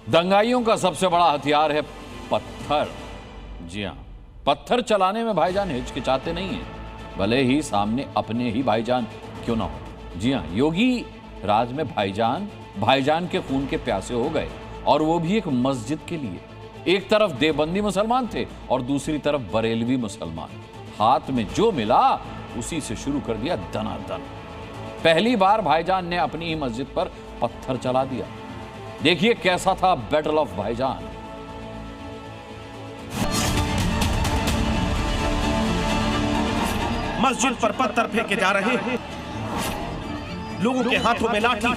दंगाइयों का सबसे बड़ा हथियार है पत्थर। जी हां, पत्थर चलाने में भाईजान हिचकिचाते नहीं है, भले ही सामने अपने ही भाईजान क्यों ना हो। जी हां, योगी राज में भाईजान के खून के प्यासे हो गए, और वो भी एक मस्जिद के लिए। एक तरफ देवबंदी मुसलमान थे और दूसरी तरफ बरेलवी मुसलमान। हाथ में जो मिला उसी से शुरू कर दिया दनादन। पहली बार भाईजान ने अपनी ही मस्जिद पर पत्थर चला दिया। देखिए कैसा था बैटल ऑफ भाईजान। मस्जिद पर पत्थर फेंके जा रहे हैं, लोगों के हाथों में लाठी,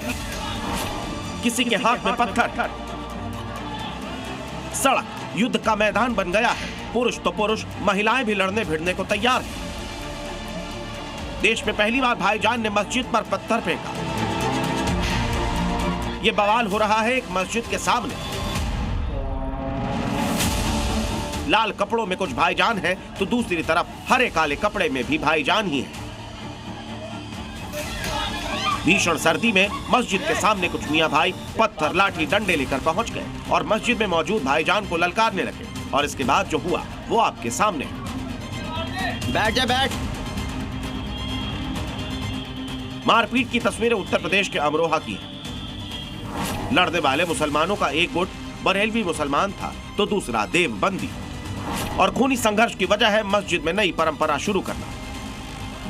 किसी के हाथ में पत्थर। सड़क युद्ध का मैदान बन गया है। पुरुष तो पुरुष, महिलाएं भी लड़ने भिड़ने को तैयार हैं। देश में पहली बार भाईजान ने मस्जिद पर पत्थर फेंका। यह बवाल हो रहा है एक मस्जिद के सामने। लाल कपड़ों में कुछ भाईजान हैं, तो दूसरी तरफ हरे काले कपड़े में भी भाईजान ही हैं। भीषण सर्दी में मस्जिद के सामने कुछ मियां भाई पत्थर, लाठी, डंडे लेकर पहुंच गए और मस्जिद में मौजूद भाईजान को ललकारने लगे। और इसके बाद जो हुआ वो आपके सामने। बैठ जा, बैठ। मारपीट की तस्वीरें उत्तर प्रदेश के अमरोहा की हैं। लड़ने वाले मुसलमानों का एक गुट बरेलवी मुसलमान था, तो दूसरा देवबंदी। और खूनी संघर्ष की वजह है मस्जिद में नई परंपरा शुरू करना।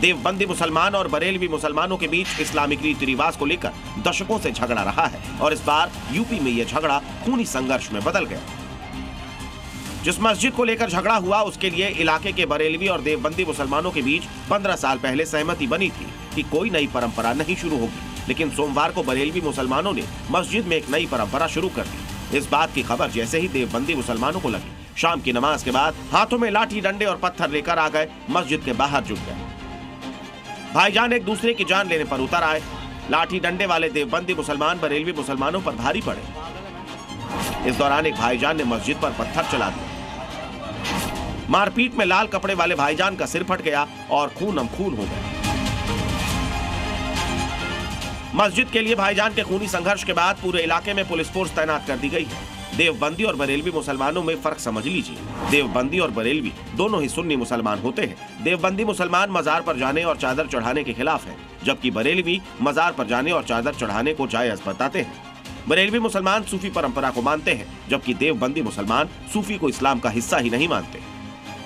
देवबंदी मुसलमान और बरेलवी मुसलमानों के बीच इस्लामिक रीति रिवाज को लेकर दशकों से झगड़ा रहा है, और इस बार यूपी में यह झगड़ा खूनी संघर्ष में बदल गया। जिस मस्जिद को लेकर झगड़ा हुआ उसके लिए इलाके के बरेलवी और देवबंदी मुसलमानों के बीच 15 साल पहले सहमति बनी थी कि कोई नई परंपरा नहीं शुरू होगी। लेकिन सोमवार को बरेलवी मुसलमानों ने मस्जिद में एक नई परंपरा शुरू कर दी। इस बात की खबर जैसे ही देवबंदी मुसलमानों को लगी, शाम की नमाज के बाद हाथों में लाठी, डंडे और पत्थर लेकर आ गए, मस्जिद के बाहर जुट गए। भाईजान एक दूसरे की जान लेने पर उतर आए। लाठी डंडे वाले देवबंदी मुसलमान बरेलवी मुसलमानों पर भारी पड़े। इस दौरान एक भाईजान ने मस्जिद पर पत्थर चला दिया। मारपीट में लाल कपड़े वाले भाईजान का सिर फट गया और खूनम खून हो गया। मस्जिद के लिए भाईजान के खूनी संघर्ष के बाद पूरे इलाके में पुलिस फोर्स तैनात कर दी गई है। देवबंदी और बरेलवी मुसलमानों में फर्क समझ लीजिए। देवबंदी और बरेलवी दोनों ही सुन्नी मुसलमान होते हैं। देवबंदी मुसलमान मजार पर जाने और चादर चढ़ाने के खिलाफ है, जबकि बरेलवी मजार पर जाने और चादर चढ़ाने को जायज बताते हैं। बरेलवी मुसलमान सूफी परंपरा को मानते हैं, जबकि देवबंदी मुसलमान सूफी को इस्लाम का हिस्सा ही नहीं मानते।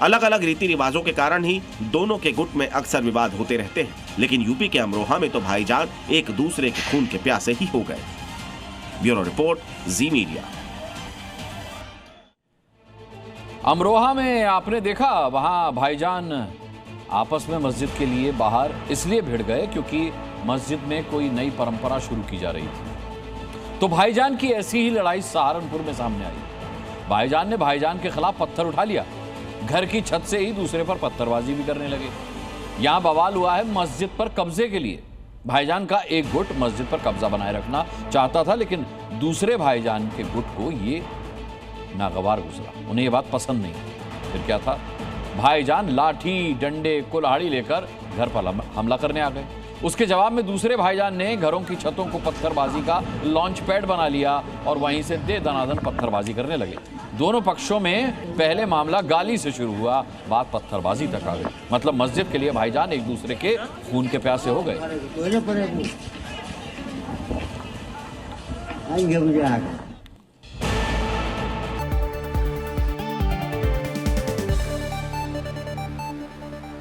अलग अलग रीति रिवाजों के कारण ही दोनों के गुट में अक्सर विवाद होते रहते हैं, लेकिन यूपी के अमरोहा में तो भाईजान एक दूसरे के खून के प्यासे ही हो गए। ब्यूरो रिपोर्ट, जी मीडिया। अमरोहा में आपने देखा, वहां भाईजान आपस में मस्जिद के लिए बाहर इसलिए भिड़ गए क्योंकि मस्जिद में कोई नई परंपरा शुरू की जा रही थी। तो भाईजान की ऐसी ही लड़ाई सहारनपुर में सामने आई। भाईजान ने भाईजान के खिलाफ पत्थर उठा लिया, घर की छत से ही दूसरे पर पत्थरबाजी भी करने लगे। यहां बवाल हुआ है मस्जिद पर कब्जे के लिए। भाईजान का एक गुट मस्जिद पर कब्जा बनाए रखना चाहता था, लेकिन दूसरे भाईजान के गुट को ये नागवार गुजरा। उन्हें ये बात पसंद नहीं। फिर क्या था, भाईजान लाठी, डंडे, कुल्हाड़ी लेकर घर पर हमला करने आ गए। उसके जवाब में दूसरे भाईजान ने घरों की छतों को पत्थरबाजी का लॉन्च पैड बना लिया और वहीं से दे दनादन पत्थरबाजी करने लगे। दोनों पक्षों में पहले मामला गाली से शुरू हुआ, बात पत्थरबाजी तक आ गई। मतलब मस्जिद के लिए भाईजान एक दूसरे के खून के प्यासे हो गए।